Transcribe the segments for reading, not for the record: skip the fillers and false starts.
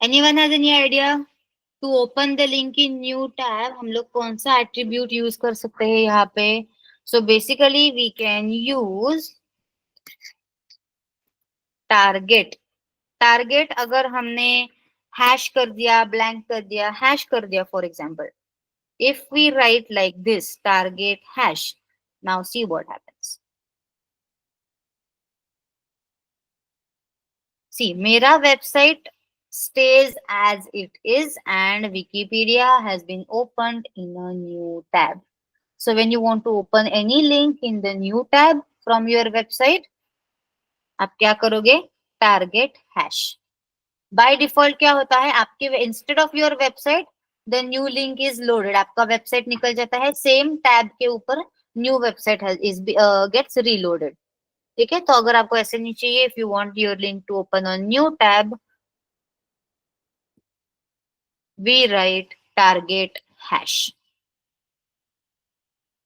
Anyone has any idea? To open the link in new tab, हम लोग कौन सा attribute use कर सकते हैं यहाँ पे? So basically we can use target. Target अगर हमने hash कर दिया, blank कर दिया, hash कर दिया for example. If we write like this, target hash. Now see what happens. See, मेरा website stays as it is and Wikipedia has been opened in a new tab. So when you want to open any link in the new tab from your website, आप क्या करोगे? Target hash. By default क्या होता है? आपके instead of your website, the new link is loaded. आपका website निकल जाता है, same tab के ऊपर new website gets reloaded. ठीक है, तो अगर आपको ऐसे नहीं चाहिए, if you want your link to open a new tab, we write target hash.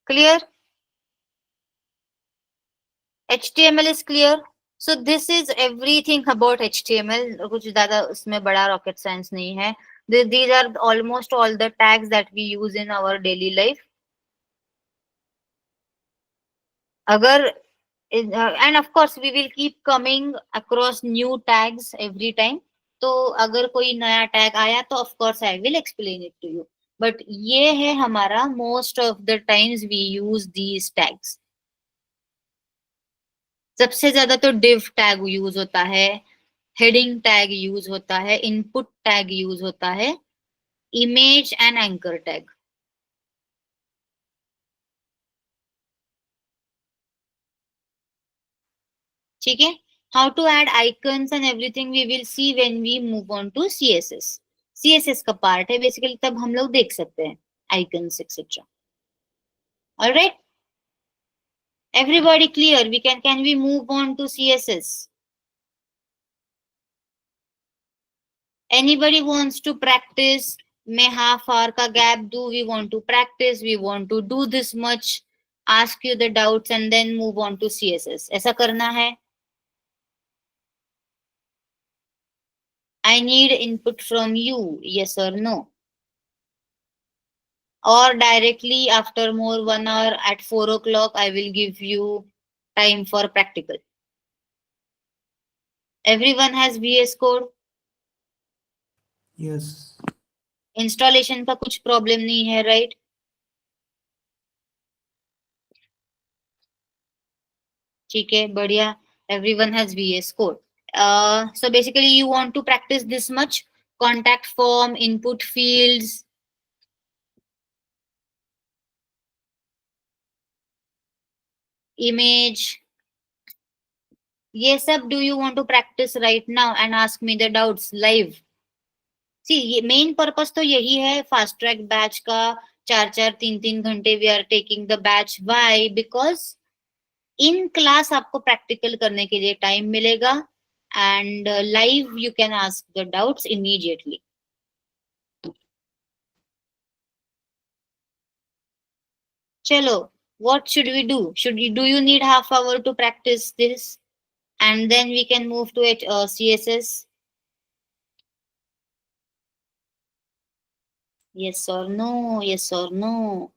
Clear? HTML is clear. So this is everything about HTML. कुछ ज्यादा उसमें बड़ा rocket science नहीं है. These are almost all the tags that we use in our daily life. अगर and of course we will keep coming across new tags every time. तो अगर कोई नया टैग आया तो of course I will explain it to you. But ये है हमारा most of the times we use these tags. सबसे ज्यादा तो div टैग यूज होता है, हेडिंग टैग यूज होता है, इनपुट टैग यूज होता है, इमेज एंड एंकर टैग. ठीक है. How to add icons and everything we will see when we move on to CSS. CSS का पार्ट है बेसिकली, तब हम लोग देख सकते हैं icons etcetera. Alright, everybody clear? We can we move on to css? Anybody wants to practice? मैं half hour का gap दूं? We want to practice, we want to do this much, ask you the doubts and then move on to css. ऐसा करना है? I need input from you, yes or no? Or directly after more 1 hour at 4 o'clock I will give you time for practical. Everyone has VS Code? Yes. Installation का कुछ problem नहीं है, right? ठीक है, बढ़िया. Everyone has VS Code. So basically you want to practice this much: contact form, input fields, image, ये सब do you want to practice right now and ask me the doubts live? सी, ये main purpose तो यही है fast track batch का. 4-4 3-3 घंटे we are taking the batch. Why? Because in class आपको practical करने के लिए टाइम मिलेगा and live you can ask the doubts immediately. चलो, what should we do? Do you need half hour to practice this and then we can move to CSS? Yes or no? Yes or no?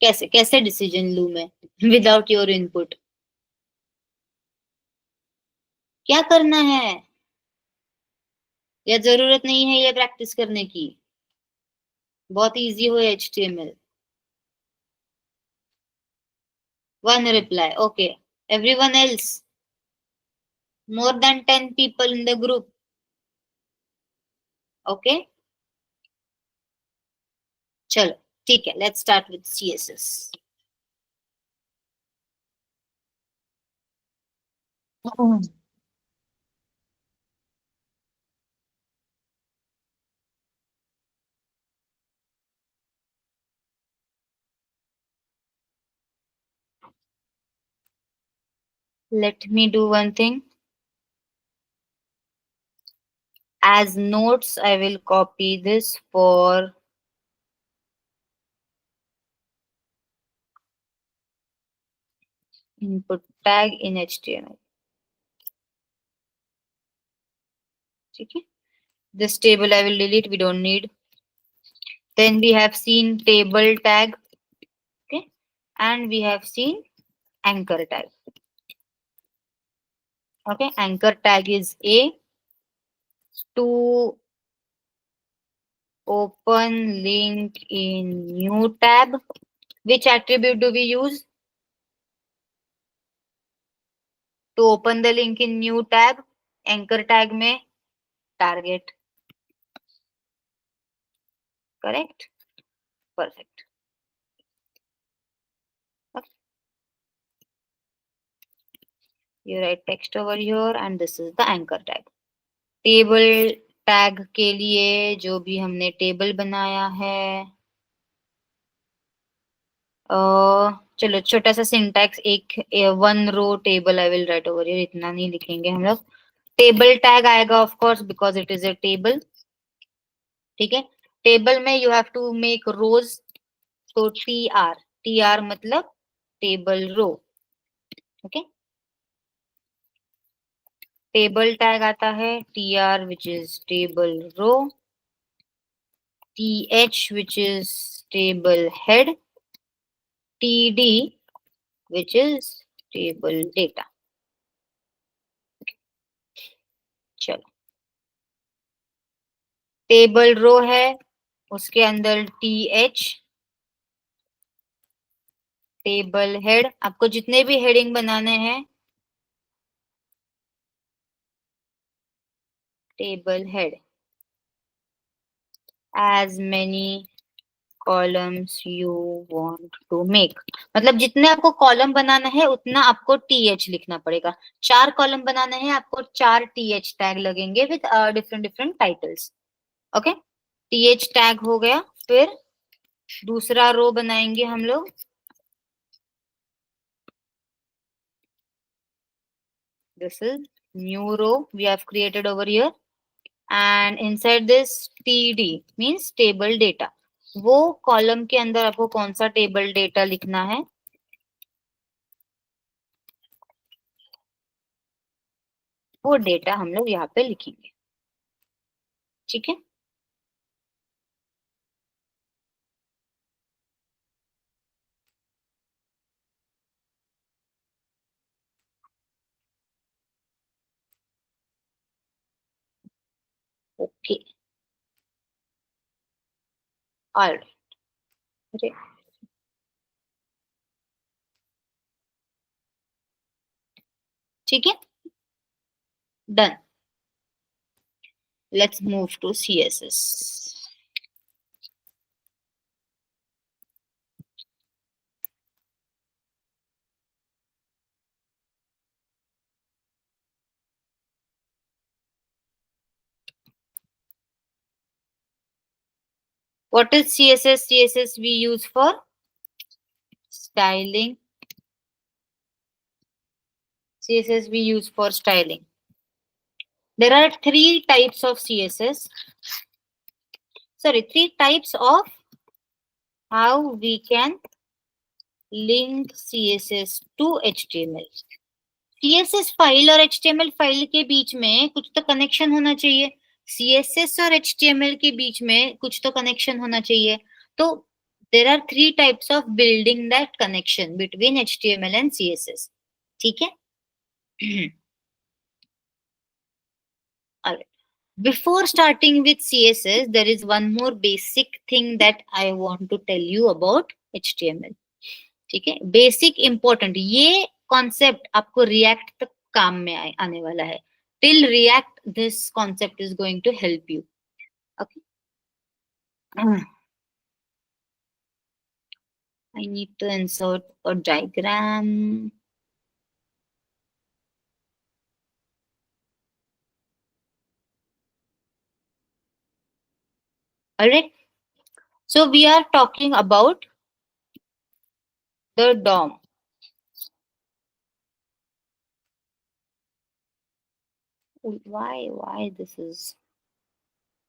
कैसे कैसे decision लूं मैं without your input? क्या करना है? या जरूरत नहीं है ये प्रैक्टिस करने की? बहुत इजी हो HTML. One reply. Okay. Everyone else? More than 10 people in the group. Okay. चलो ठीक है, let's start with CSS. Let me do one thing. As notes, I will copy this for input tag in HTML. ठीक है, this table I will delete, we don't need. Then we have seen table tag, okay, and we have seen anchor tag. Okay, anchor tag is A to open link in new tab. Which attribute do we use to open the link in new tab? Anchor tag में target. Correct? Perfect. Okay. You write text over here and this is the anchor tag. Table tag के लिए जो भी हमने table बनाया है, चलो छोटा सा सिंटैक्स, एक one row table I will write over here, इतना नहीं लिखेंगे हम लोग. टेबल टैग आएगा of course because it is a table. ठीक है, टेबल में you have to make rows, तो टी आर मतलब table row. Okay, table tag आता है T R which is table row, T H which is table head, T D which is table data. चलो, table row है, उसके अंदर T H table head. आपको जितने भी हेडिंग बनाने हैं, table head, as many columns you want to make. मतलब जितने आपको कॉलम बनाना है उतना आपको टी एच लिखना पड़ेगा. 4 कॉलम बनाना है आपको 4 टी एच टैग लगेंगे with different different titles. Okay, T H tag हो गया. फिर दूसरा रो बनाएंगे हम लोग. This is new row we have created over here, and inside this TD means table data. वो कॉलम के अंदर आपको कौन सा टेबल डेटा लिखना है, वो डेटा हम लोग यहाँ पे लिखेंगे. ठीक है, ओके, ऑल. ठीक है, done. Let's move to CSS. What is CSS? CSS we use for styling. CSS we use for styling. There are 3 types of CSS. Sorry, 3 types of how we can link CSS to HTML. CSS file और HTML file के बीच में कुछ तो connection होना चाहिए. CSS और HTML के बीच में कुछ तो कनेक्शन होना चाहिए. तो there are 3 types of building that connection between HTML and CSS. ठीक है. Alright. Before starting with CSS, there is one more basic thing that I want to tell you about HTML. ठीक है, basic important. ये concept आपको React तक काम में आने वाला है. Till React this concept is going to help you. Okay, I need to insert a diagram. Alright, so we are talking about the DOM. Why this is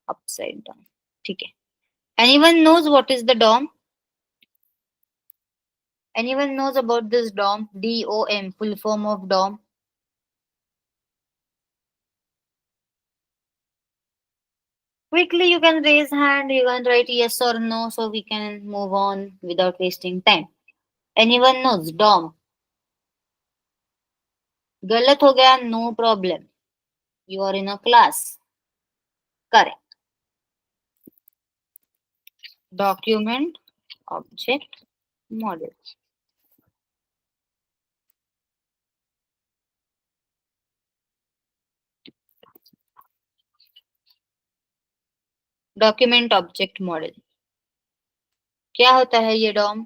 upside down? ठीक है, anyone knows what is the DOM? Anyone knows about this DOM? DOM, full form of DOM. Quickly, you can raise hand, you can write yes or no, so we can move on without wasting time. Anyone knows DOM? गलत हो गया, no problem. You are in a class. Correct. Document object model. Document object model क्या होता है ये Dom?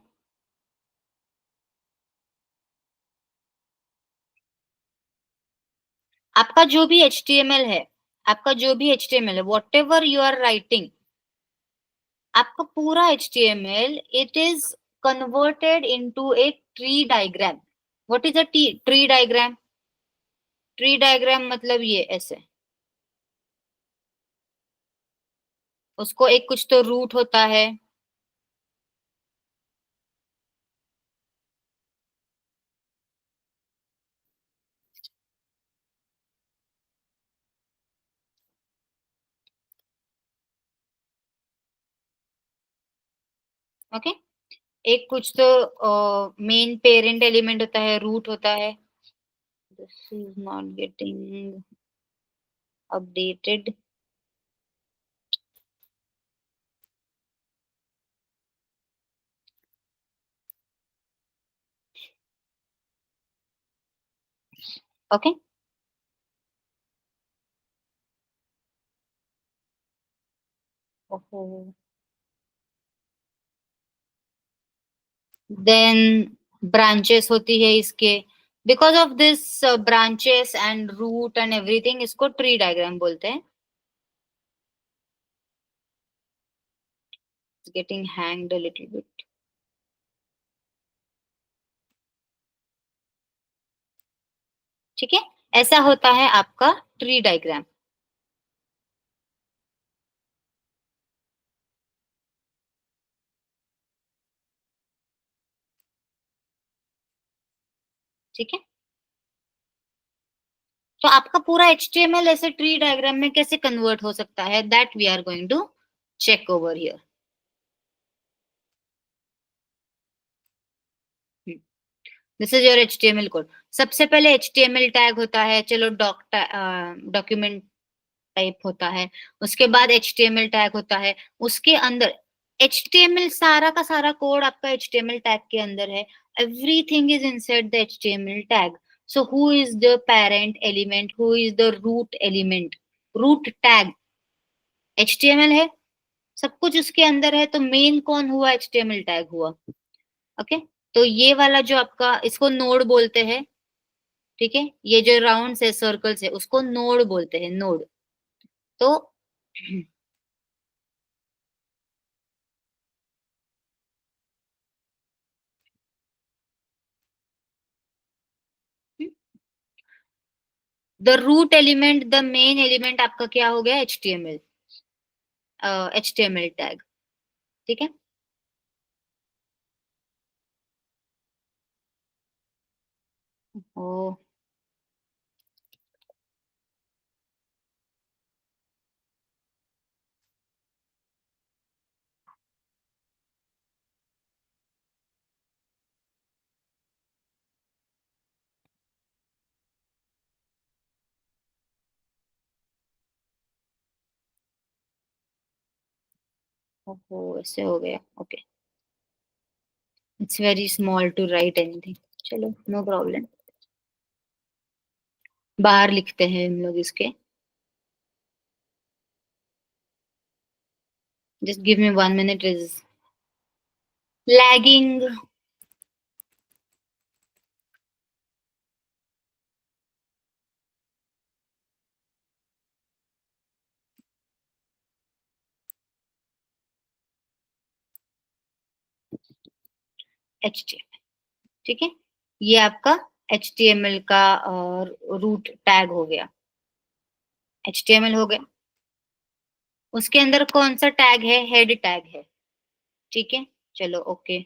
आपका जो भी HTML है, आपका जो भी HTML है, whatever you are writing, आपका पूरा HTML it is converted into a tree diagram. What is a tree diagram? Tree diagram मतलब ये ऐसे, उसको एक कुछ तो रूट होता है. ओके एक कुछ तो मेन पेरेंट एलिमेंट होता है, रूट होता है. This is not getting updated. Okay then branches होती है इसके. Because of this branches and root and everything, इसको ट्री डायग्राम बोलते हैं. Getting hanged a little bit. ठीक है, ऐसा होता है आपका ट्री डायग्राम. ठीक है, तो आपका पूरा HTML ऐसे ट्री डायग्राम में कैसे कन्वर्ट हो सकता है, that we are going to check over here. This is your HTML code. सबसे पहले HTML टैग होता है, चलो डॉक्यूमेंट टाइप होता है. उसके बाद HTML टैग होता है. उसके अंदर HTML सारा का सारा कोड आपका HTML टैग के अंदर है. Everything is inside the HTML tag. So who is the parent element, who is the root element? Root tag HTML है, सब कुछ उसके अंदर है, तो मेन कौन हुआ? HTML टैग हुआ. ओके तो ये वाला जो आपका, इसको नोड बोलते हैं. ठीक है, ये जो राउंड है, सर्कल्स है, उसको नोड बोलते हैं, नोड. तो the root element, the main element आपका क्या हो गया? HTML, HTML tag. ठीक है, ओ ओहो ऐसे हो गया. Okay it's very small to write anything. चलो नो प्रॉब्लम, बाहर लिखते हैं हम लोग इसके. Just give me 1 minute, is lagging. HTML. ठीक है, ये आपका HTML का रूट टैग हो गया. HTML हो गया. उसके अंदर कौन सा टैग है? हेड टैग है. ठीक है, चलो ओके.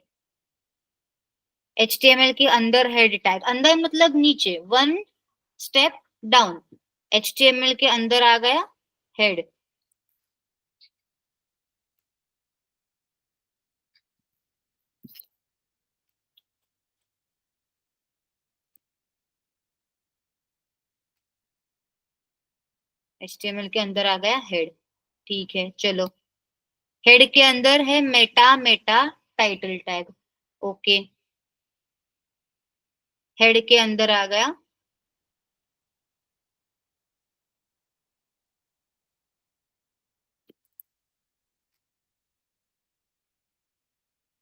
HTML के अंदर हेड टैग, अंदर मतलब नीचे, वन स्टेप डाउन, HTML के अंदर आ गया हेड। HTML के अंदर आ गया हेड, ठीक है। चलो, हेड के अंदर है Meta, Meta title tag, okay. Head के अंदर आ गया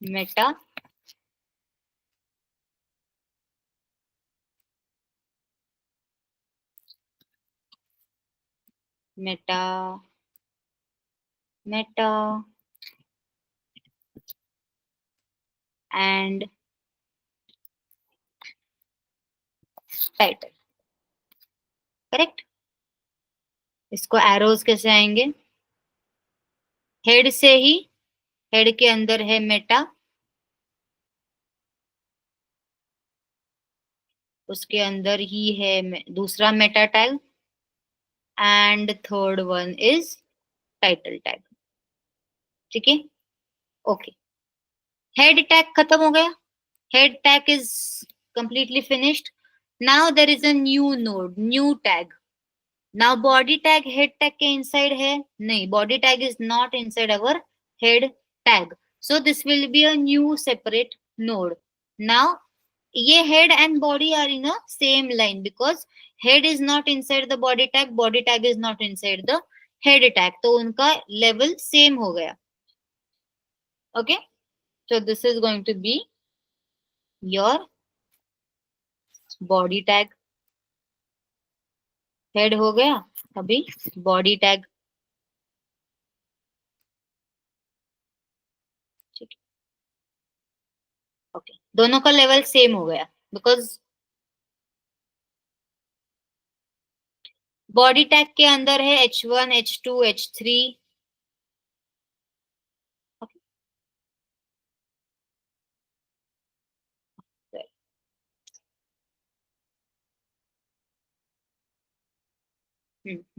Meta Meta Meta and title, correct. इसको एरोज कैसे आएंगे? हेड से ही, हेड के अंदर है मेटा, उसके अंदर ही है दूसरा Meta tag, and third one is title tag, ठीक है, ओके। हेड टैग खत्म हो गया, head tag is completely finished. Now there is a new node, new tag. Now body tag head tag के inside है? नहीं, body tag is not inside our head tag. So this will be a new separate node. Now ये head and body are in a same line because head is not inside the body tag is not inside the head tag. तो उनका level same हो गया. Okay? So this is going to be your body tag. Head हो गया, अभी body tag, ठीक है, okay. दोनों का लेवल सेम हो गया बिकॉज बॉडी टैग के अंदर है H1, H2, H3,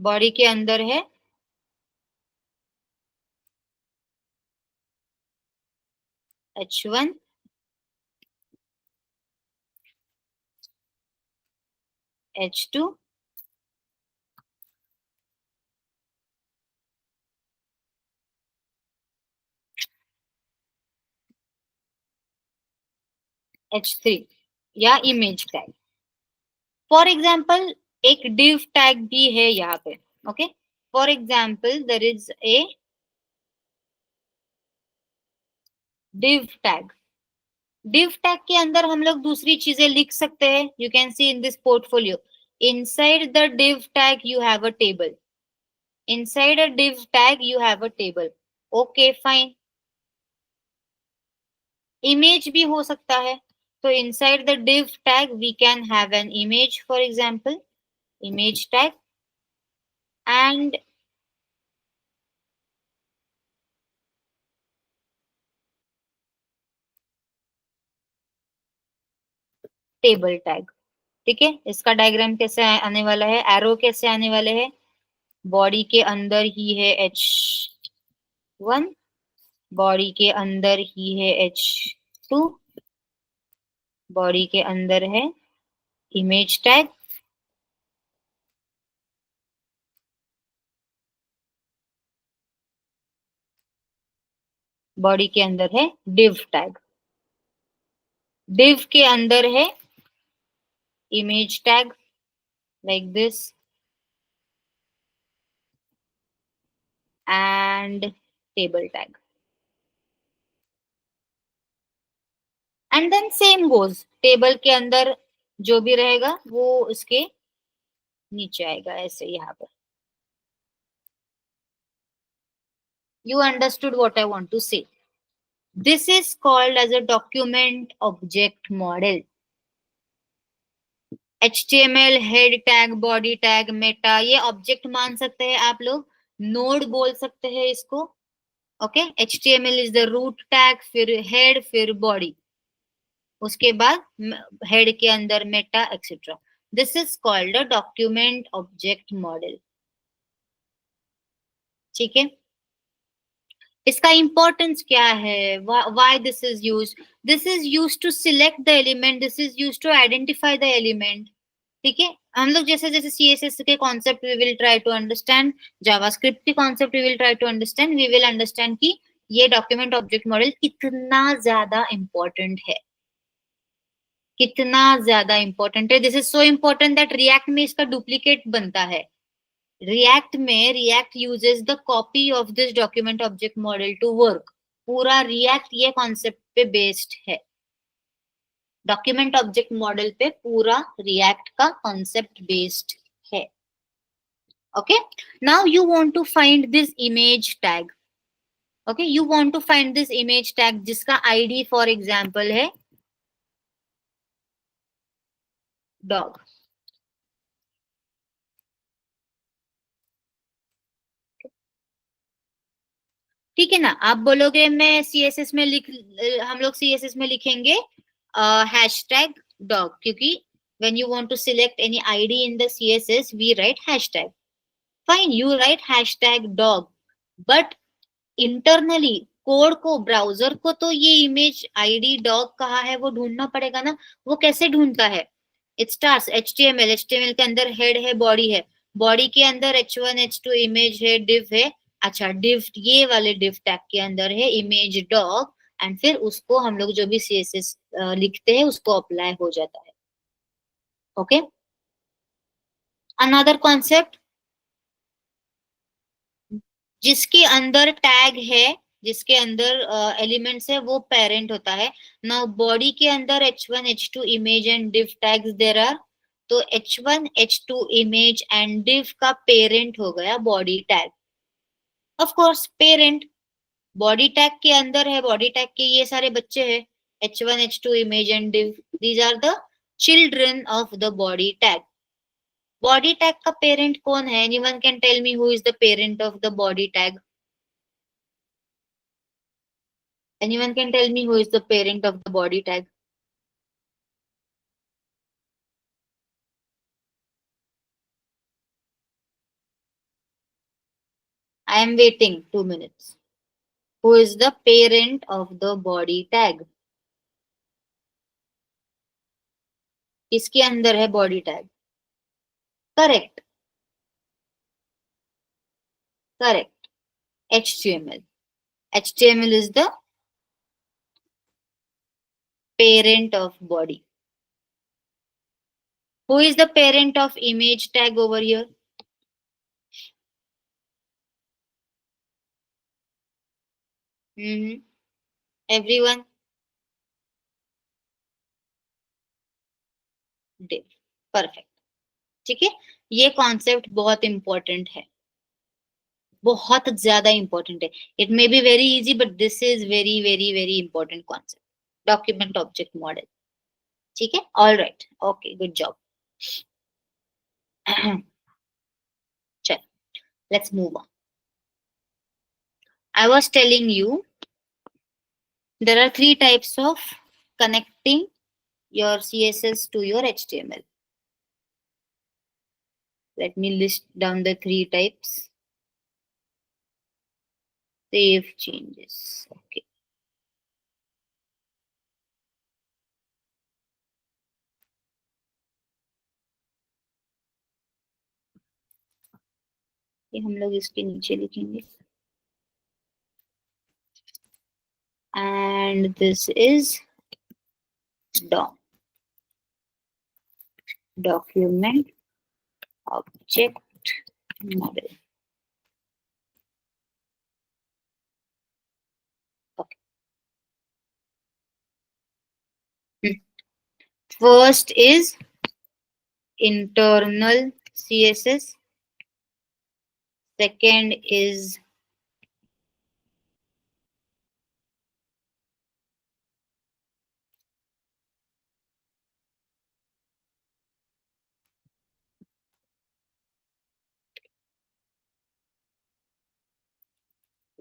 बॉडी के अंदर है H1, H2, H3 या इमेज टैग। फॉर एग्जाम्पल एक div टैग भी है यहाँ पे, okay. For example there is a div tag, div tag के अंदर हम लोग दूसरी चीजें लिख सकते हैं। You can C in this portfolio, inside the div tag you have a table, inside a div tag you have a table, okay fine। image भी हो सकता है, तो inside the div tag we can have an image, for example image tag, and table tag, ठीक है। इसका diagram कैसे आने वाला है, एरो कैसे आने वाले हैं? बॉडी के अंदर ही है H1, बॉडी के अंदर ही है H2, बॉडी के अंदर है इमेज टैग, बॉडी के अंदर है div टैग, div के अंदर है image tag like this, and table tag, and then same goes, table के अंदर जो भी रहेगा वो इसके नीचे आएगा ऐसे यहाँ पर। You understood what I want to say? This is called as a document object model. HTML head tag, body tag, Meta, ये ऑब्जेक्ट मान सकते हैं आप लोग, नोड बोल सकते हैं इसको, okay. HTML is the root tag, फिर हेड, फिर बॉडी, उसके बाद हेड के अंदर meta etcetera. This is called a document object model. ठीक है. इसका इंपॉर्टेंस क्या है, why this is use. This is use to select the element, this is use to identify the element. ठीक है. हम लोग जैसे जैसे सीएसएस के concept we will try to understand, JavaScript के concept we will try to understand, we will understand कि ये डॉक्यूमेंट ऑब्जेक्ट मॉडल कितना ज्यादा इंपॉर्टेंट है, कितना ज्यादा इंपॉर्टेंट है. This is so important that React में इसका डुप्लीकेट बनता है. रिएक्ट में React uses the copy of this document object model to work. पूरा रिएक्ट ये कॉन्सेप्ट पे बेस्ड है. डॉक्यूमेंट ऑब्जेक्ट मॉडल पे पूरा रिएक्ट का कॉन्सेप्ट बेस्ड है. Okay. Now you want to find this image tag. Okay, you want to find this image tag जिसका ID for example है डॉग. ठीक है ना. आप बोलोगे मैं सीएसएस में लिख, हम लोग सीएसएस में लिखेंगे हैशटैग डॉग, क्योंकि when you want to select any id in the css we write hashtag. Fine, you write hashtag dog, but internally code को, ब्राउजर को तो ये इमेज आईडी डॉग कहाँ है वो ढूंढना पड़ेगा ना. वो कैसे ढूंढता है. इट स्टार्स एचटीएमएल, एचटीएमएल के अंदर हेड है, बॉडी है, बॉडी के अंदर h1 h2 इमेज है, div है. अच्छा, div ये वाले div टैग के अंदर है इमेज डॉग, एंड फिर उसको हम लोग जो भी सीएसएस लिखते हैं उसको अप्लाई हो जाता है. ओके. अनदर कॉन्सेप्ट, जिसके अंदर टैग है, जिसके अंदर एलिमेंट्स है वो पेरेंट होता है. नाउ बॉडी के अंदर h1 h2 image and div tags there are. तो h1 h2 image and div का पेरेंट हो गया body tag. Of course parent body tag के अंदर है, बॉडी टैग के ये सारे बच्चे हैं, h1 h2 image and div, these are the children of the body tag. Body tag का पेरेंट कौन है. Anyone can tell me who is the parent of the body tag. Anyone can tell me who is the parent of the body tag? I am waiting 2 minutes. Who is the parent of the body tag? किसके अंदर है body tag? Correct. Correct. HTML. HTML is the parent of body. Who is the parent of image tag over here? Mm-hmm. Everyone? Div. Perfect. ठीक है. ये concept बहुत important है, बहुत ज्यादा इंपॉर्टेंट है. It may be very easy but this is very very very important concept, document object model. ठीक है. All right. Okay, good job. चल, let's move on. I was telling you there are three types of connecting your CSS to your HTML. Let me list down the three types. Save changes. Okay. ये हम लोग इसके नीचे लिखेंगे. And this is DOM, document object model. Okay. First is internal CSS. Second is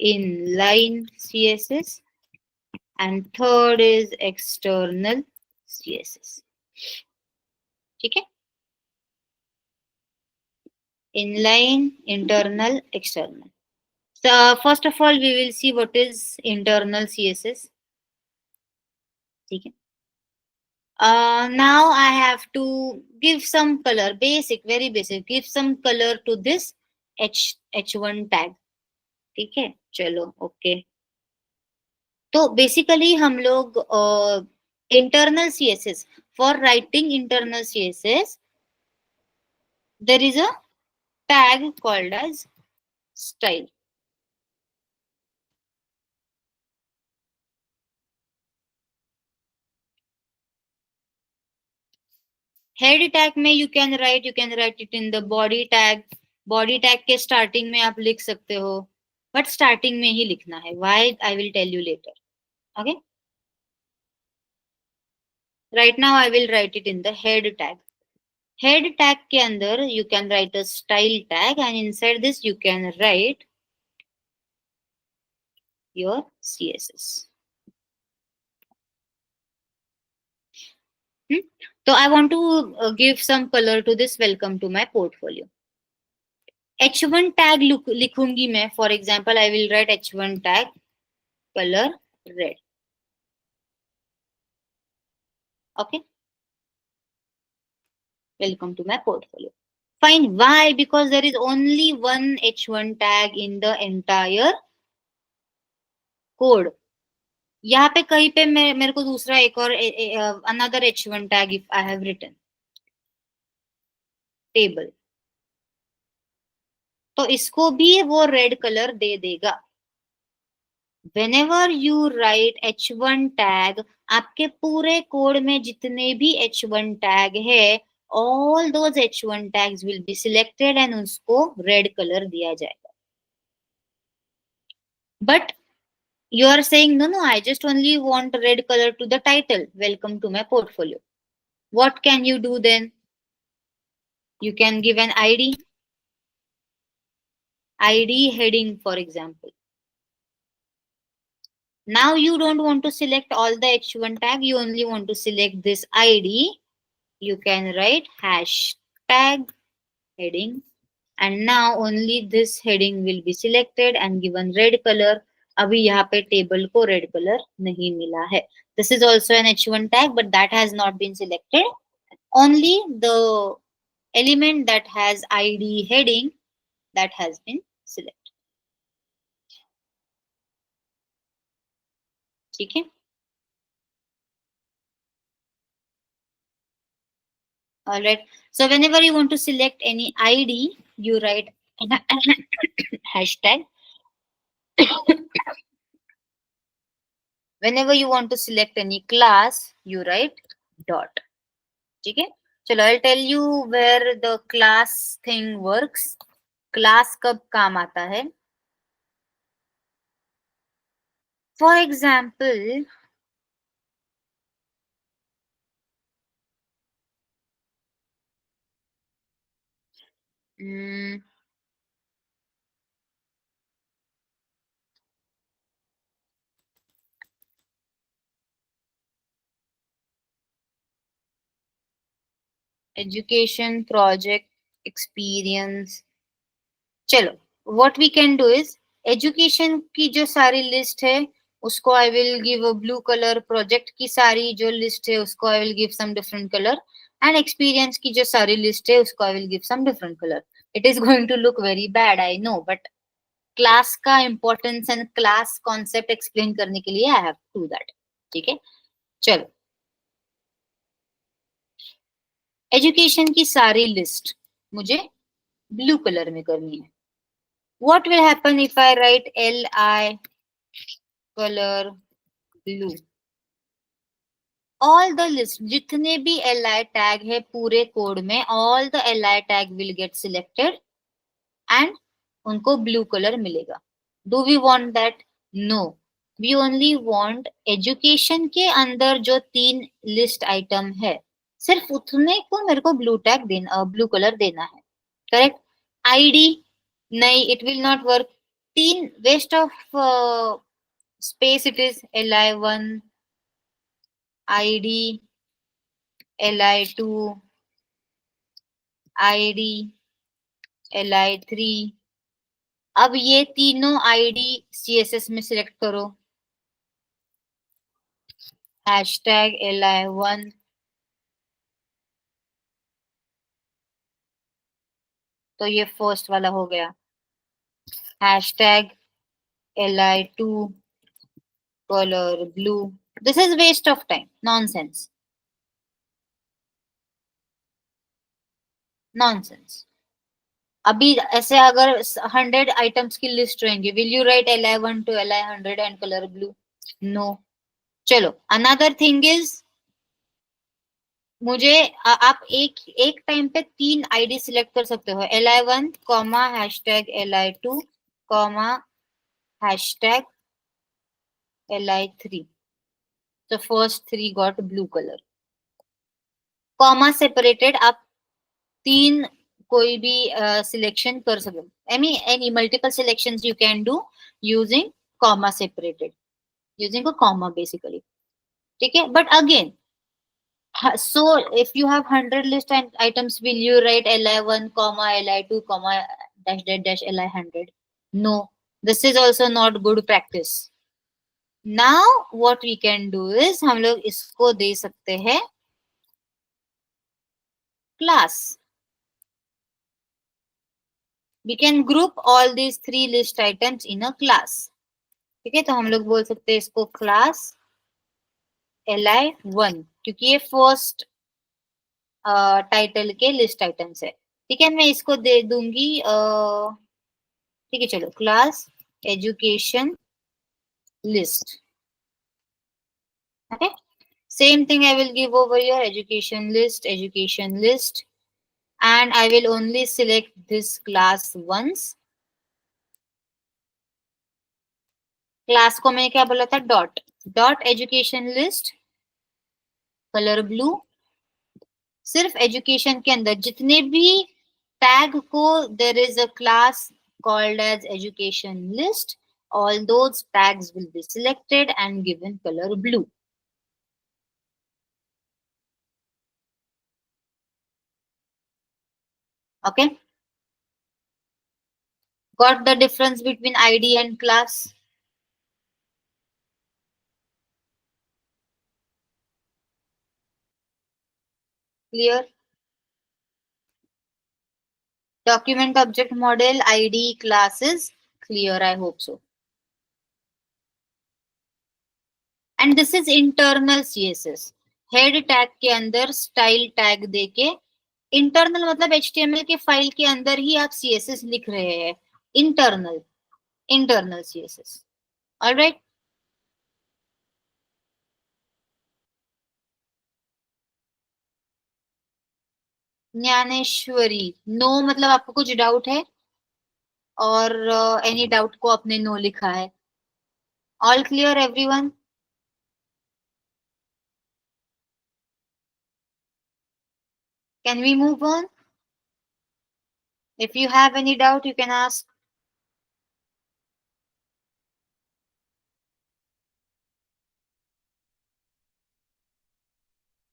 inline CSS, and third is external CSS. ठीक है, inline, internal, external. So first of all, we will see what is internal CSS. ठीक है. Now I have to give some color, basic, very basic. Give some color to this h1 tag. ठीक है, चलो okay. तो basically हम लोग internal CSS, for writing internal CSS there is a tag called as style. Head tag में you can write it in the body tag. Body tag के starting में आप लिख सकते हो, बट स्टार्टिंग में ही लिखना है. Why I will tell you later. Okay, right now I will write it in the head tag. Head tag के अंदर you can write a style tag and inside this you can write your CSS. So I want to give some color to this. Welcome to my portfolio. H1 tag लिखूंगी मैं. For example, I will write H1 tag color red. Okay. Welcome to my portfolio. Fine. Why? Because there is only one H1 tag in the entire code. यहाँ पे कहीं पे मेरे को दूसरा एक और another H1 tag if I have written table, तो इसको भी वो रेड कलर दे देगा. Whenever you write H1 tag, आपके पूरे कोड में जितने भी H1 tag है, all those H1 tags will be selected and उसको red color दिया जाएगा. But you are saying no, I just only want red color to the title. Welcome to my portfolio. What can you do then? You can give an ID heading, for example. Now you don't want to select all the H1 tag, you only want to select this ID. You can write hashtag heading, and now only this heading will be selected and given red color. अभी यहाँ पे table को red colour नहीं मिला है. This is also an H1 tag, but that has not been selected. Only the element that has ID heading that has been selected. ठीक है. All right. So whenever you want to select any ID, you write hashtag. Whenever you want to select any class, you write dot. ठीक है. चलो, I'll tell you where the class thing works. Class कब काम आता है? For example, education, project, experience. चलो, what we can do is education की जो सारी लिस्ट है उसको I will give a blue color. Project की सारी जो लिस्ट है उसको I will give some different color. And experience की जो सारी लिस्ट है उसको I will give some different color. It is going to look very bad, I know, but class का importance and class concept explain करने के लिए I have to do that. ठीक है, चलो. एजुकेशन की सारी लिस्ट मुझे ब्लू कलर में करनी है. What will happen if I write LI colour blue? All the list, जितने भी LI टैग है पूरे कोड में, all the LI tag will get selected and उनको ब्लू कलर मिलेगा. Do we want that? No, we only want education के अंदर जो 3 लिस्ट आइटम है सिर्फ उतने को मेरे को ब्लू टैग देना, ब्लू कलर देना है. करेक्ट. आईडी नहीं, it will not work. 3 waste of space. It is LI1 ID li2, id, li3। अब ये तीनों आईडी सीएसएस में सिलेक्ट करो। हैशटैग li1, तो ये फर्स्ट वाला हो गया। Hashtag li2 color blue। This is waste of time, nonsense, nonsense। अभी ऐसे अगर 100 आइटम्स की लिस्ट रहेंगे, will you write li1 to li100 and colour blue? No. चलो, अनदर थिंग इज, मुझे आप एक एक टाइम पे 3 आईडी सिलेक्ट कर सकते हो, li1 comma hashtag li2 comma hashtag li3। तो first 3 got blue colour, comma separated. आप 3 कोई भी सिलेक्शन कर सकते, any multiple selections you can do using comma separated, using a comma basically. ठीक है, but again, so if you have 100 list and items, will you write li1 comma li2 comma dash dash dash li100? No, this is also not good practice। now what we can do is, हम लोग इसको दे सकते हैं class। we can group all these 3 list items in a class। ठीक है, तो हम लोग बोल सकते हैं इसको क्लास li1, क्योंकि ये फर्स्ट टाइटल के लिस्ट आइटम्स है। ठीक है, मैं इसको दे दूंगी, ठीक है, चलो, class education list. Okay, same thing I will give over here, education list, and I will only select this class once। Class को मैंने क्या बोला था, dot dot education list, colour blue. सिर्फ एजुकेशन के अंदर जितने भी टैग को there is a class called as education list, all those tags will be selected and given color blue। Okay, got the difference between id and class? Clear? Document object model, id, classes, clear, I hope so। and this is internal css। Head tag के अंदर style tag देके, internal मतलब HTML के file के अंदर ही आप CSS लिख रहे हैं, internal, internal CSS. Alright, Dnyaneshwari, no मतलब आपको कुछ डाउट है, और एनी डाउट को आपने नो लिखा है। All clear everyone? Can we move on? If you have any doubt you can ask.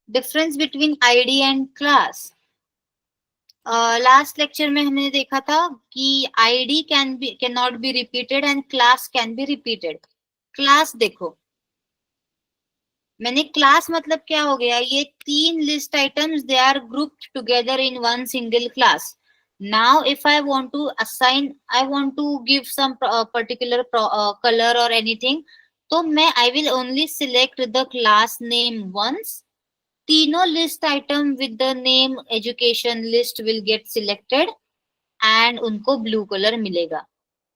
Difference between ID and class, last lecture में हमने देखा था कि ID can not be repeated and class can be repeated. Class देखो, मैंने class मतलब क्या हो गया, ये 3 list items they are grouped together in one single class. Now if I want to assign, I want to give some particular colour और anything, तो मैं I will only select the class name once. तीनों list item with the name education list will get selected and उनको blue colour मिलेगा।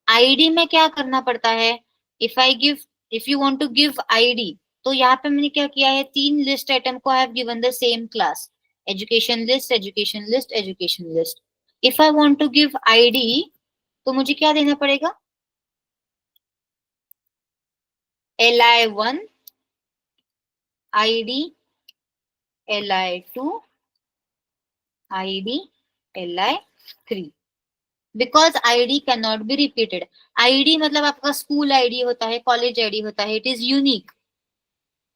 ID में क्या करना पड़ता है, if I give, if you want to give ID, तो यहाँ पे मैंने क्या किया है, 3 लिस्ट आइटम को I have given the same class, education list, education list, education list. If I want to give ID, तो मुझे क्या देना पड़ेगा, li1 id, li2 id, li3, because ID can not be repeated. ID मतलब आपका school ID होता है, college ID होता है, इट इज यूनिक।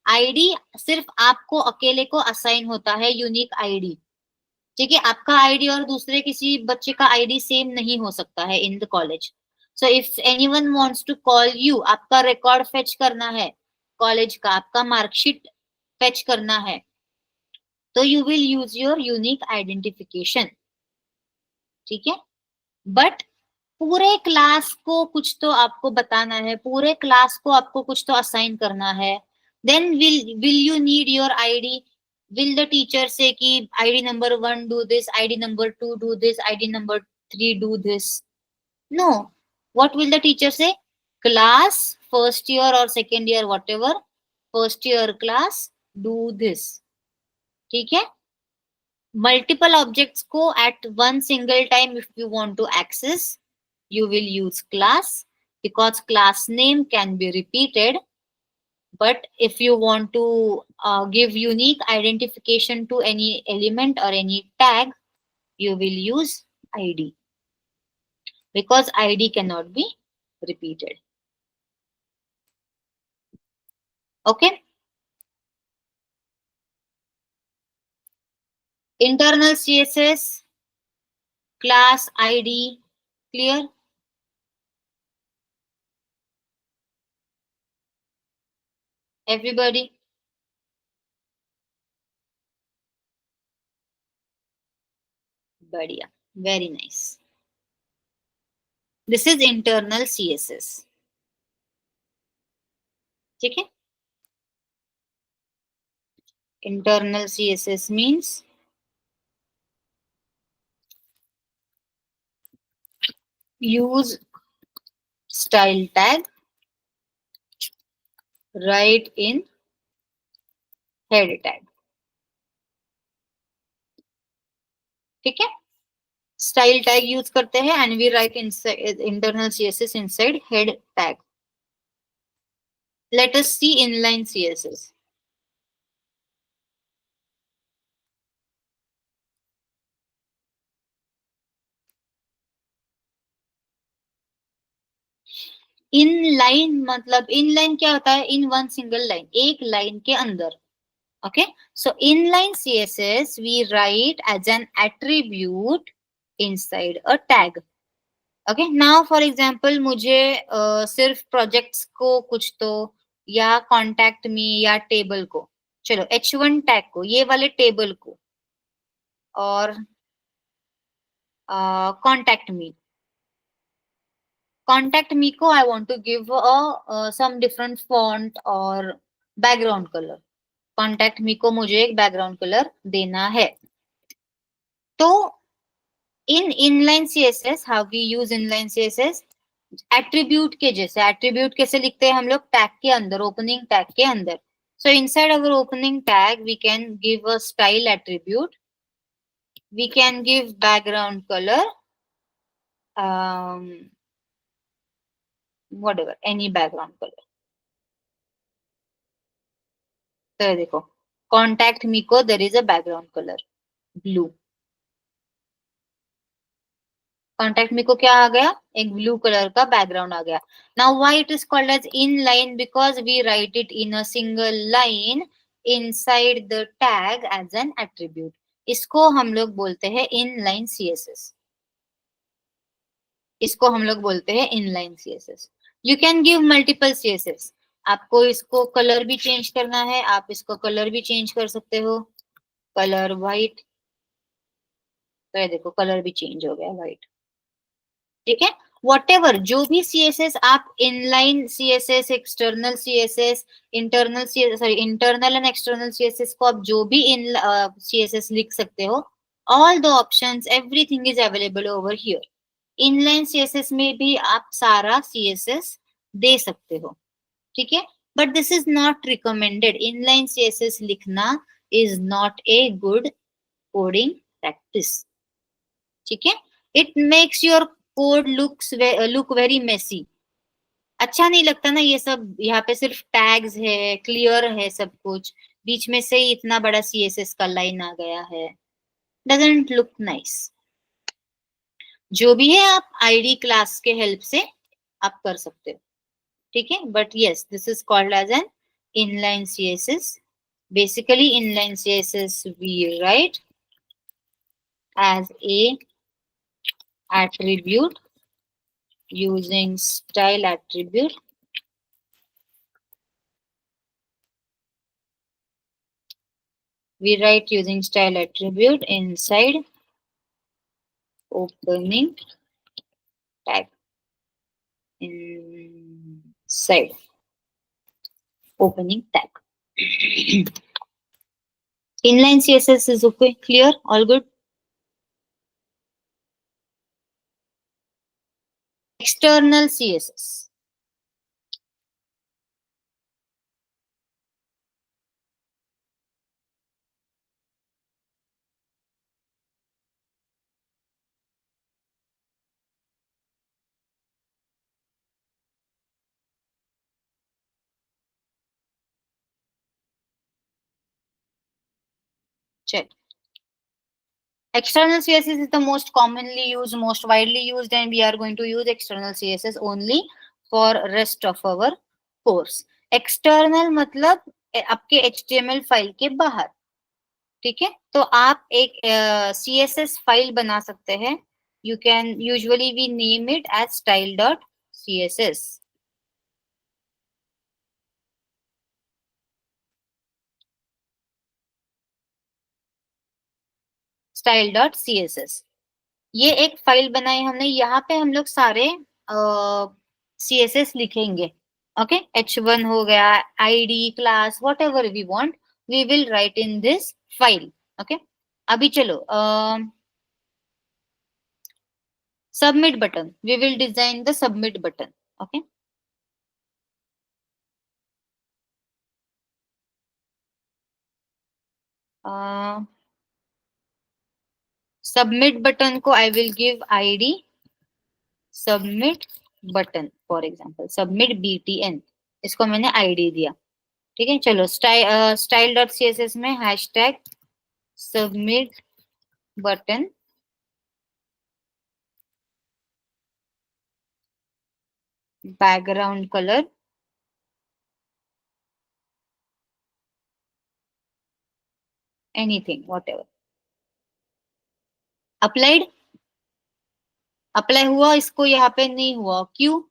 आईडी सिर्फ आपको अकेले को असाइन होता है, यूनिक आईडी। ठीक है, आपका आईडी और दूसरे किसी बच्चे का आईडी सेम नहीं हो सकता है in the college. So if anyone wants to call you, आपका रिकॉर्ड फेच करना है कॉलेज का, आपका मार्कशीट फेच करना है, तो you will use your unique identification. ठीक है, बट पूरे क्लास को कुछ तो आपको बताना है, पूरे क्लास को आपको कुछ तो असाइन करना है, then will you need your ID? Will the teacher say कि ID number 1 do this, ID number 2 do this, ID number 3 do this? No, what will the teacher say? Class first year और second year whatever, first year class do this. ठीक है, multiple objects को at one single time if you want to access, you will use class, because class name can be repeated. But if you want to give unique identification to any element or any tag, you will use id, because id cannot be repeated. Okay, internal css, class id, clear? Everybody? बढ़िया, very nice. This is internal css. ठीक है, internal css means use style tag right in head tag. ठीक है, style tag use करते हैं and we write internal CSS inside head tag. Let us see inline CSS. Inline मतलब inline क्या होता है? इन वन सिंगल लाइन, एक line के अंदर. Okay, so inline CSS we write as an attribute inside a tag. Okay, now for example मुझे सिर्फ projects को कुछ तो, या कॉन्टैक्ट मी या टेबल को, चलो h1 टैग को, ये वाले टेबल को, और कॉन्टैक्ट मी, contact me को I want to give some different font और background color. contact me को मुझे एक background color देना है. तो in inline CSS how we use inline CSS, attribute के जैसे, attribute कैसे लिखते हैं हम लोग? tag के अंदर, opening tag के अंदर. So inside our opening tag we can give a style attribute, we can give background color, whatever, any background color. तो देखो, contact me को there is a background color blue. contact me को क्या आ गया? एक ब्लू कलर का background आ गया. Now why it is called as inline? Because we write it in a single line inside the tag as an attribute. इसको हम लोग बोलते हैं इनलाइन सीएसएस. इसको हम लोग बोलते हैं inline CSS. You can give multiple CSS. आपको इसको कलर भी चेंज करना है, आप इसको कलर भी चेंज कर सकते हो. कलर व्हाइट, तो ये देखो कलर भी चेंज हो गया व्हाइट. ठीक है, वॉटेवर जो भी सीएसएस आप, inline CSS, external CSS, internal sorry internal and external CSS को आप जो भी इन सीएसएस लिख सकते हो. All the options, everything is available over here. Inline CSS में भी आप सारा सीएसएस दे सकते हो. ठीक है, but this is not recommended. Inline CSS लिखना is not a good coding practice. ठीक है, it makes your code look very messy. अच्छा नहीं लगता ना ये सब. यहाँ पे सिर्फ टैग्स है, क्लियर है सब कुछ, बीच में से ही इतना बड़ा सीएसएस का लाइन आ गया है. Doesn't look nice. जो भी है आप आईडी क्लास के हेल्प से आप कर सकते हो. ठीक है, but yes this is called as an inline CSS. Basically, inline CSS we write as a attribute using style attribute. We write using style attribute inside opening tag. Inside opening tag. Inline CSS is okay, clear, all good. External CSS. Check. External CSS is the most commonly used, most widely used, and we are going to use external CSS only for rest of our course. External मतलब आपके HTML file के बाहर, ठीक है। तो आप एक CSS file बना सकते हैं. You can usually we name it as style.css. style.css. ये एक फाइल बनाई हमने, यहाँ पे हम लोग सारे CSS लिखेंगे. ओके, H1 हो गया, ID, class, whatever we want, we will write in this file. Okay, अभी चलो submit button. We will design the submit button. Okay, submit button को I will give ID submit button. For example submit BTN, इसको मैंने ID दिया. ठीक है, चलो style dot CSS में hashtag submit button, background colour anything whatever. Applied, apply हुआ, इसको यहाँ पे नहीं हुआ, क्यों?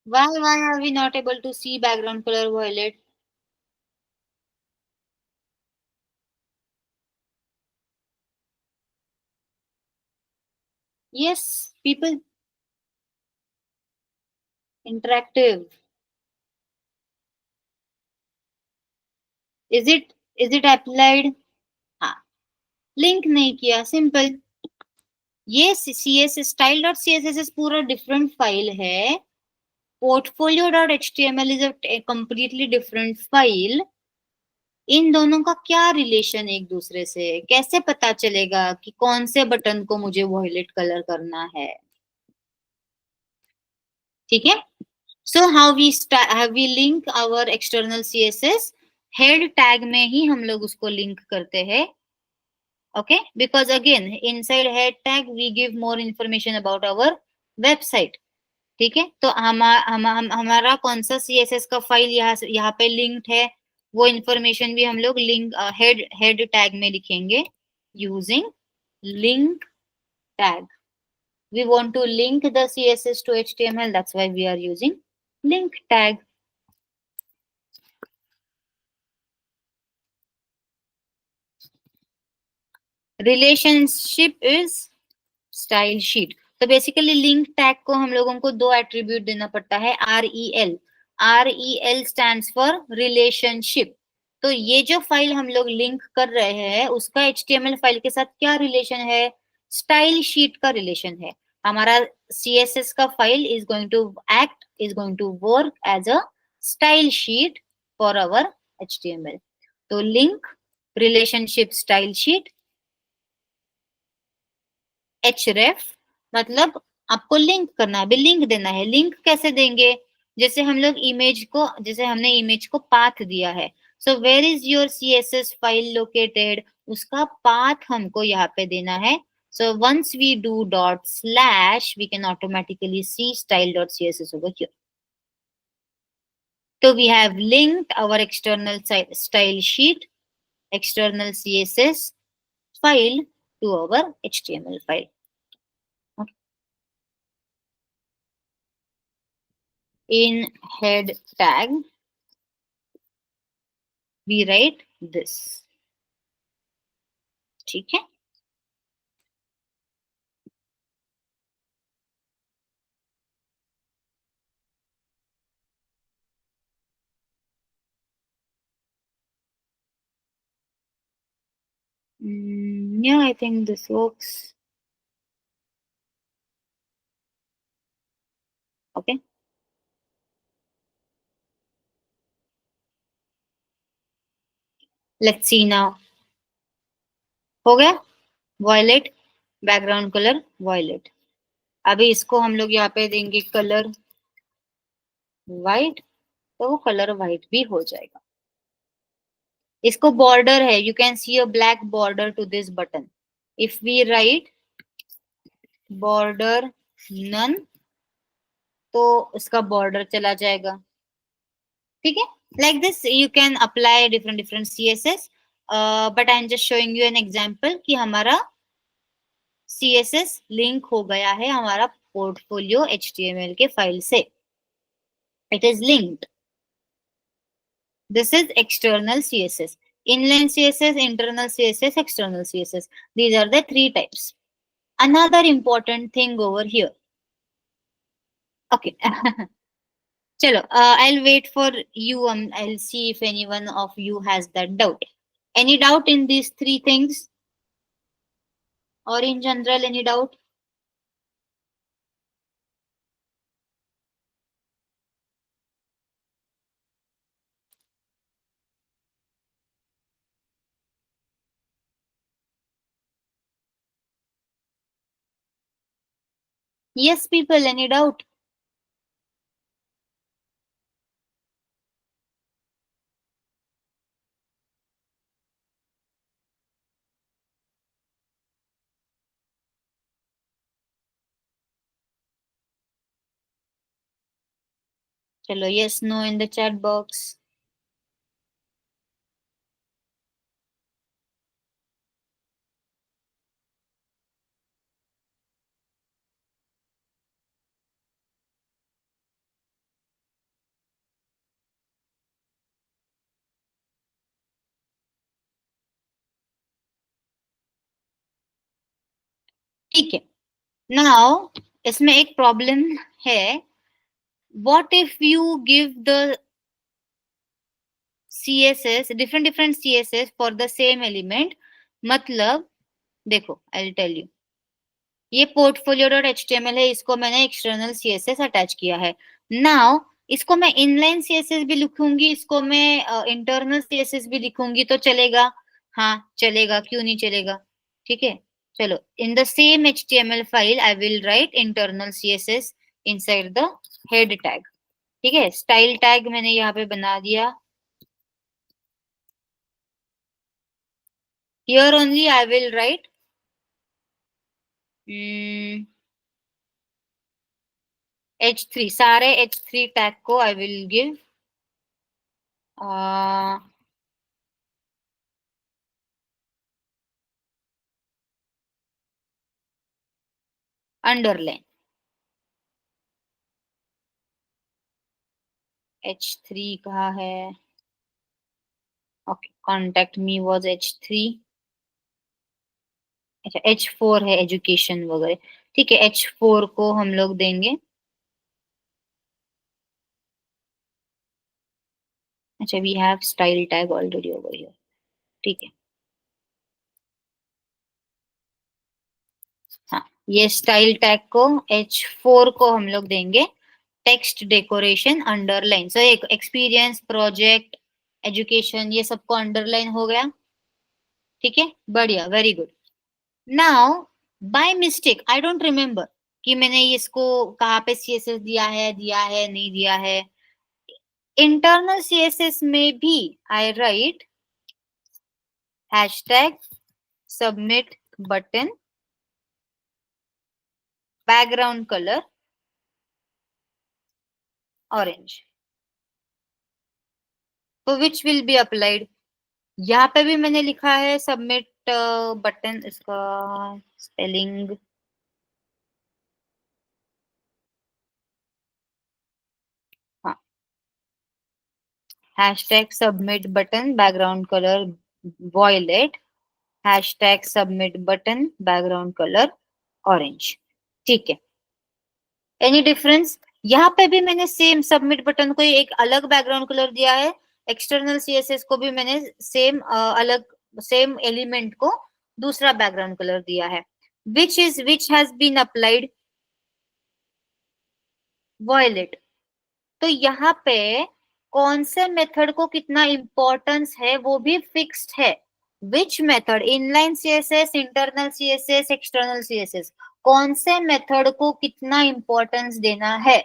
why are we not able to see background color violet? Yes, people, interactive. Is it applied? हाँ, लिंक नहीं किया, सिंपल. ये CSS स्टाइल डॉट CSS पूरा डिफरेंट फाइल है. Portfolio dot HTML is a completely different file. इन दोनों का क्या रिलेशन एक दूसरे से, कैसे पता चलेगा कि कौन से बटन को मुझे वॉयलेट कलर करना है? ठीक है. So how we link our external CSS, head tag में ही हम लोग उसको लिंक करते हैं. Okay, because again inside head tag we give more information about our website. ठीक है, तो हमारा कौन सा CSS का फाइल यहाँ पे लिंक्ड है, वो इंफॉर्मेशन भी हम लोग लिंक हेड टैग में लिखेंगे using link tag. We want to link the CSS to HTML, that's why we are using link tag. Relationship is style sheet. तो बेसिकली लिंक टैग को हम लोगों को दो एट्रीब्यूट देना पड़ता है, REL. REL stands for relationship. तो ये जो फाइल हम लोग लिंक कर रहे हैं उसका HTML फाइल के साथ क्या रिलेशन है? स्टाइल शीट का रिलेशन है. हमारा CSS का file is going to work as a style sheet for our HTML. तो link, relationship, style sheet. href मतलब आपको लिंक करना है, अभी लिंक देना है. लिंक कैसे देंगे? जैसे हम लोग जैसे हमने इमेज को पाथ दिया है. So where is your CSS file located, उसका पाथ हमको यहाँ पे देना है. So once we do dot slash, we can automatically see style.css over here. So we have linked our external style sheet, external CSS file to our HTML file. Okay. In head tag, we write this. ठीक है? Yeah, I think this works. Okay. Let's see now. हो गया? Violet, background color violet. अभी इसको हम लोग यहाँ पे देंगे कलर व्हाइट, तो वो कलर व्हाइट भी हो जाएगा. इसको बॉर्डर है, you can see a black border to this button. If we write border none, तो इसका बॉर्डर चला जाएगा. ठीक है? Like this you can apply different different CSS, but I am just showing you an example कि हमारा CSS link हो गया है हमारा पोर्टफोलियो HTML के फाइल से. It is linked. This is external CSS. Inline CSS, internal CSS, external CSS. These are the three types. Another important thing over here. Okay. Chalo, I'll wait for you. I'll see if anyone of you has that doubt. Any doubt in these three things? Or in general, any doubt? Yes, people, any doubt? Chalo, yes, no in the chat box. ठीक है. Now, इसमें एक problem है. What if you give the CSS, different CSS for the same element? मतलब देखो, I'll tell you. ये portfolio.html है, इसको मैंने external CSS अटैच किया है. Now इसको मैं inline CSS भी लिखूंगी, इसको मैं internal CSS भी लिखूंगी, तो चलेगा? हाँ चलेगा, क्यों नहीं चलेगा? ठीक है. चलो, in the same HTML file I will write internal CSS inside the head tag. ठीक है. स्टाइल टैग मैंने यहाँ पे बना दिया. Here only I will write H3. सारे H3 टैग को I will give underline. H3 कहाँ है? Okay, contact me was H3. अच्छा, H4 है एजुकेशन वगैरह. ठीक है, H4 को हम लोग देंगे. अच्छा, we have style tag already over here. ठीक है. हाँ, ये स्टाइल टैग को H4 को हम लोग देंगे टेक्स्ट डेकोरेशन अंडरलाइन. सो एक एक्सपीरियंस, प्रोजेक्ट, एजुकेशन, ये सबको अंडरलाइन हो गया. ठीक है, बढ़िया, very good. Now by mistake, I don't remember कि मैंने इसको कहाँ पे CSS दिया है नहीं दिया है. इंटरनल CSS में भी I write hashtag submit button background color orange. तो which will be applied? यहाँ पे भी मैंने लिखा है सबमिट बटन, इसका स्पेलिंग हाँ, hashtag submit button background colour violet, hashtag submit button background colour orange. ठीक है, एनी डिफरेंस? यहाँ पे भी मैंने सेम सबमिट बटन को एक अलग बैकग्राउंड कलर दिया है, एक्सटर्नल सीएसएस को भी मैंने सेम अलग सेम एलिमेंट को दूसरा बैकग्राउंड कलर दिया है। Which has been applied? Violet. तो यहाँ पे कौन से मेथड को कितना इंपॉर्टेंस है वो भी फिक्स्ड है। Which method? Inline CSS, internal CSS, external CSS, कौन से मेथड को कितना इंपॉर्टेंस देना है,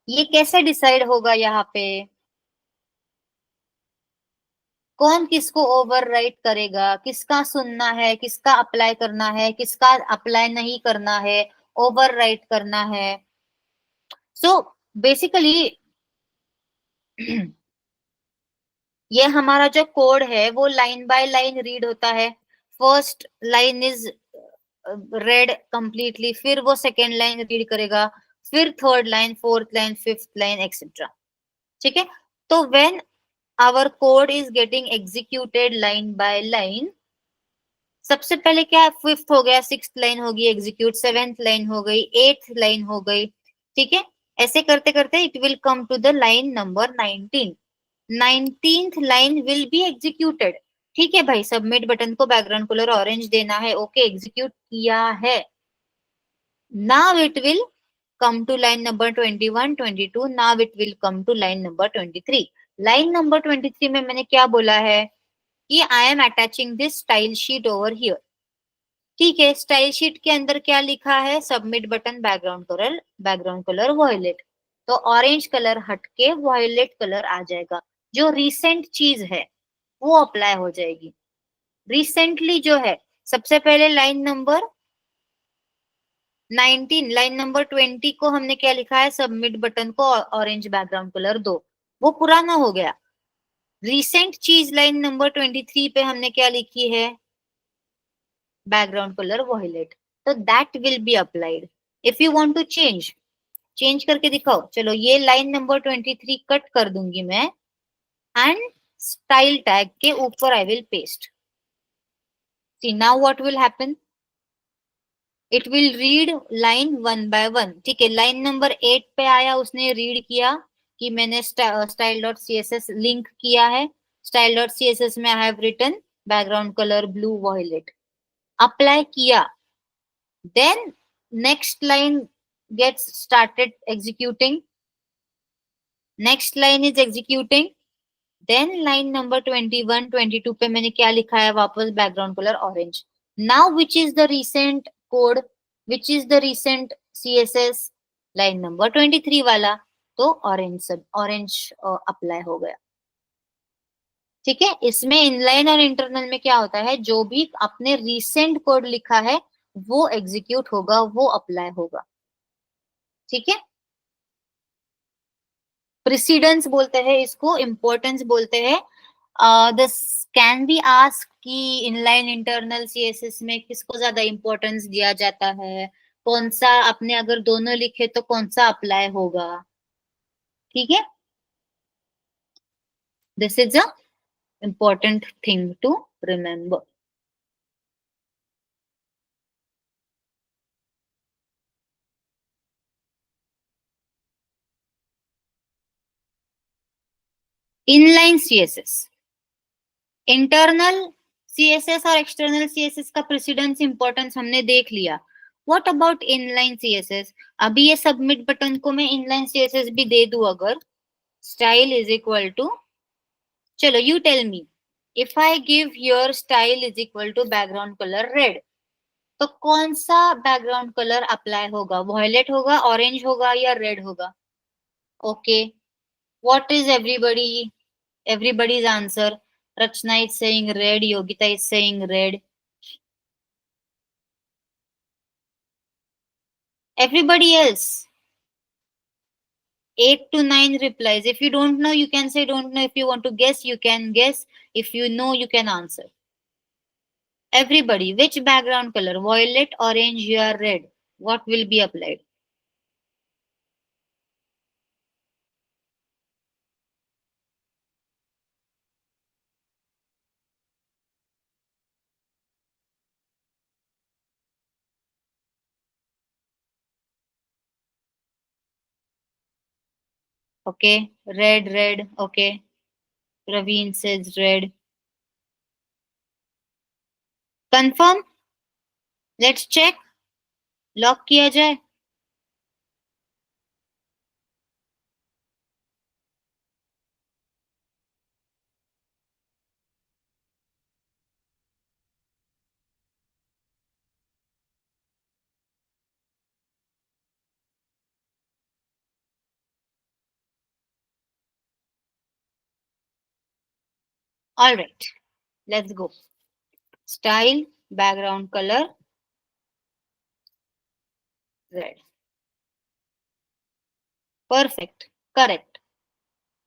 ये कैसे डिसाइड होगा? यहाँ पे कौन किसको ओवरराइट करेगा, किसका सुनना है, किसका अप्लाई करना है, किसका अप्लाई नहीं करना है, ओवरराइट करना है। सो बेसिकली ये हमारा जो कोड है वो लाइन बाय लाइन रीड होता है। First line is read completely, फिर वो सेकेंड लाइन रीड करेगा, फिर third line, fourth line, fifth line etcetera. ठीक है, तो when our code is getting executed line by line, सबसे पहले क्या, फिफ्थ हो गया, सिक्स्थ लाइन होगी एग्जीक्यूट, सेवेंथ लाइन हो गई, एट्थ लाइन हो गई। ठीक है, ऐसे करते करते it will come to the line number 19। 19th line will be executed. ठीक है भाई, सबमिट बटन को बैकग्राउंड कलर ऑरेंज देना है, ओके, एग्जीक्यूट किया है। Now it will come to line number 21, 22, now it will come to line number 23। Line number 23 में मैंने क्या बोला है कि I am attaching this style sheet over here. ठीक है, स्टाइल शीट के अंदर क्या लिखा है? Submit button background colour violet. तो ऑरेंज कलर हटके वॉयलेट कलर आ जाएगा। जो रिसेंट चीज है वो अप्लाई हो जाएगी। रिसेंटली जो है, सबसे पहले लाइन नंबर 19, लाइन नंबर 20 को हमने क्या लिखा है? सबमिट बटन को ऑरेंज बैकग्राउंड कलर दो, वो पुराना हो गया। रिसेंट चीज लाइन नंबर 23 पे हमने क्या लिखी है? Background colour violet. तो that will be applied. If you want to change करके दिखाओ, चलो ये लाइन नंबर 23 कट कर दूंगी मैं, एंड स्टाइल टैग के ऊपर I will paste. See now what will happen? It will read line one by one. ठीक है, लाइन नंबर 8 पे आया, उसने रीड किया कि मैंने style dot C S S link किया है, style dot C S S में I have written background colour blue violet, apply किया। Then next line gets started executing, next line is executing. Then line number 21, 22 पे मैंने क्या लिखा है? वापस background colour orange. Now which is the recent code, which is the recent CSS? Line number 23 वाला। तो orange सब ऑरेंज अप्लाई हो गया। ठीक है, इसमें इनलाइन और इंटरनल में क्या होता है? जो भी आपने रिसेंट कोड लिखा है वो एग्जीक्यूट होगा, वो अप्लाई होगा। ठीक है, प्रेसिडेंस बोलते हैं इसको, इंपॉर्टेंस बोलते हैं। दिस कैन बी आस्क कि इनलाइन इंटरनल सीएसएस में किसको ज्यादा इंपॉर्टेंस दिया जाता है, कौन सा आपने अगर दोनों लिखे तो कौन सा अप्लाई होगा। ठीक है, this is a important thing to remember। Inline CSS, internal CSS और एक्सटर्नल सीएसएस का प्रेसिडेंस इंपॉर्टेंस हमने देख लिया। What about inline CSS? अभी ये सबमिट बटन को मैं इनलाइन सीएसएस भी दे दूं अगर, स्टाइल इज इक्वल टू, चलो you tell me, if I give your style is equal to background colour red, तो कौन सा बैकग्राउंड कलर अप्लाई होगा? वॉयलेट होगा, ऑरेंज होगा, या रेड होगा? Okay, what is everybody's answer? Rachna is saying red, Yogita is saying red, Everybody else, 8 to 9 replies. If you don't know, you can say don't know. If you want to guess, you can guess. If you know, you can answer. Everybody, which background color? Violet, orange, or red? What will be applied? Okay, red, red. Okay, Raveen says red. Confirm. Let's check. Lock किया जाए. All right, let's go. Style, background color, red. Perfect. Correct.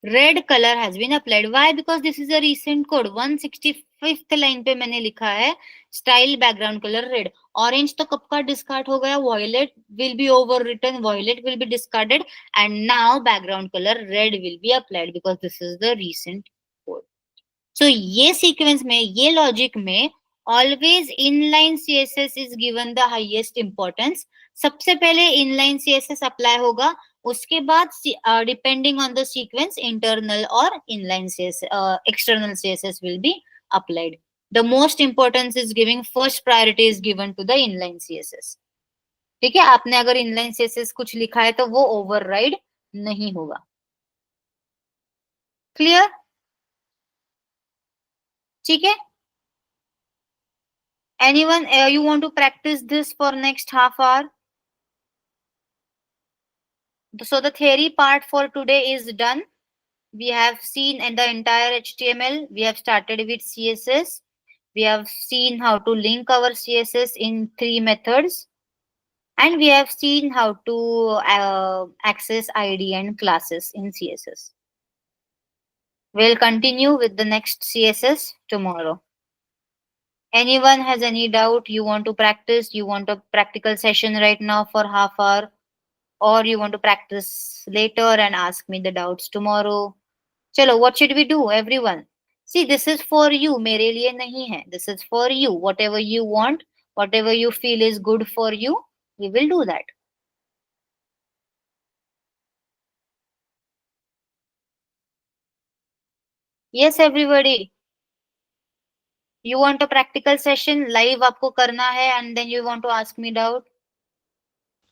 Red color has been applied. Why? Because this is a recent code. 165th line पे मैंने लिखा है style background colour red. Orange तो कब का discard हो गया. Violet will be overwritten. Violet will be discarded and now background colour red will be applied because this is the recent code. So ये सीक्वेंस में, ये logic में always inline CSS is given the highest importance. सबसे पहले inline CSS apply होगा, उसके बाद depending on the sequence internal और inline CSS, external CSS will be applied. The most importance is giving, first priority is given to the inline CSS. ठीक है, आपने अगर इनलाइन सीएसएस कुछ लिखा है तो वो ओवरराइड नहीं होगा. क्लियर? ठीक है. Anyone, you want to practice this for next half hour? So the theory part for today is done. We have seen in the entire HTML. We have started with CSS. We have seen how to link our CSS in 3 methods. And we have seen how to access ID and classes in CSS. We'll continue with the next CSS tomorrow. Anyone has any doubt? You want to practice? You want a practical session right now for half hour? Or you want to practice later and ask me the doubts tomorrow? Chalo, what should we do, everyone? See, this is for you. मेरे लिए नहीं है. This is for you. Whatever you want, whatever you feel is good for you, we will do that. Yes, everybody. You want a practical session live आपको करना है and then you want to ask me doubt?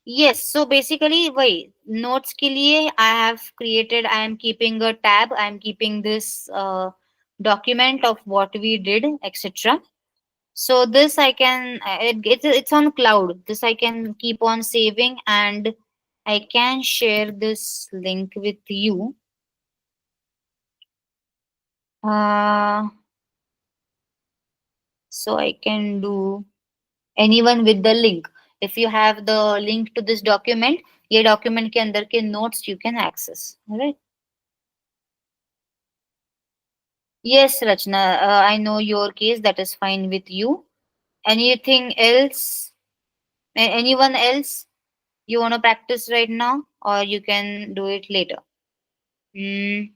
Yes, so basically वही notes के लिए I have created, I am keeping a tab, I am keeping this document of what we did, etc. So this I can, it's on cloud. This I can keep on saving and I can share this link with you. Uh, so I can do anyone with the link. If you have the link to this document, ये document के अंदर के notes you can access. Alright. Yes, Rachna, I know your case. That is fine with you. Anything else? Anyone else? You want to practice right now, or you can do it later? Hmm.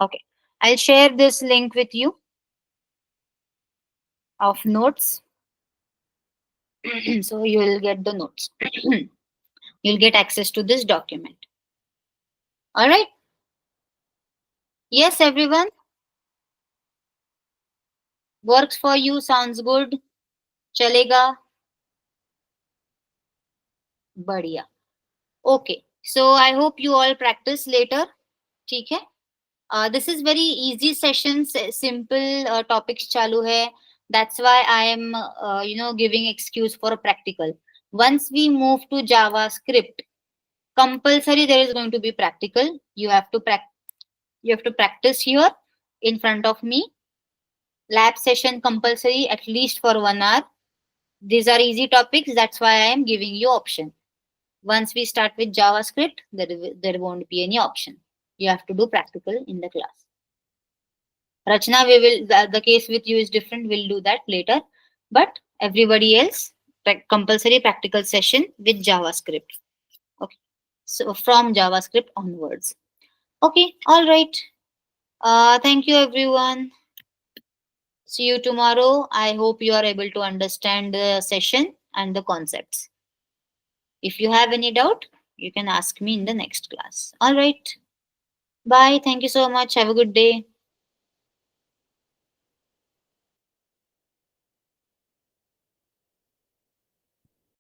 Okay, I'll share this link with you of notes. So you will get the notes. You'll get access to this document. All right. Yes, everyone. Works for you. Sounds good. Chalega. Badhiya. Okay. So I hope you all practice later. ठीक है. This is very easy session. Simple topics चालू है. That's why I am, giving excuse for a practical. Once we move to JavaScript, compulsory there is going to be practical. You have to practice here in front of me. Lab session compulsory at least for 1 hour. These are easy topics. That's why I am giving you option. Once we start with JavaScript, there won't be any option. You have to do practical in the class. Rachna, the case with you is different. We'll do that later. But everybody else, compulsory practical session with JavaScript. Okay. So from JavaScript onwards. Okay. All right. Thank you, everyone. See you tomorrow. I hope you are able to understand the session and the concepts. If you have any doubt, you can ask me in the next class. All right. Bye. Thank you so much. Have a good day.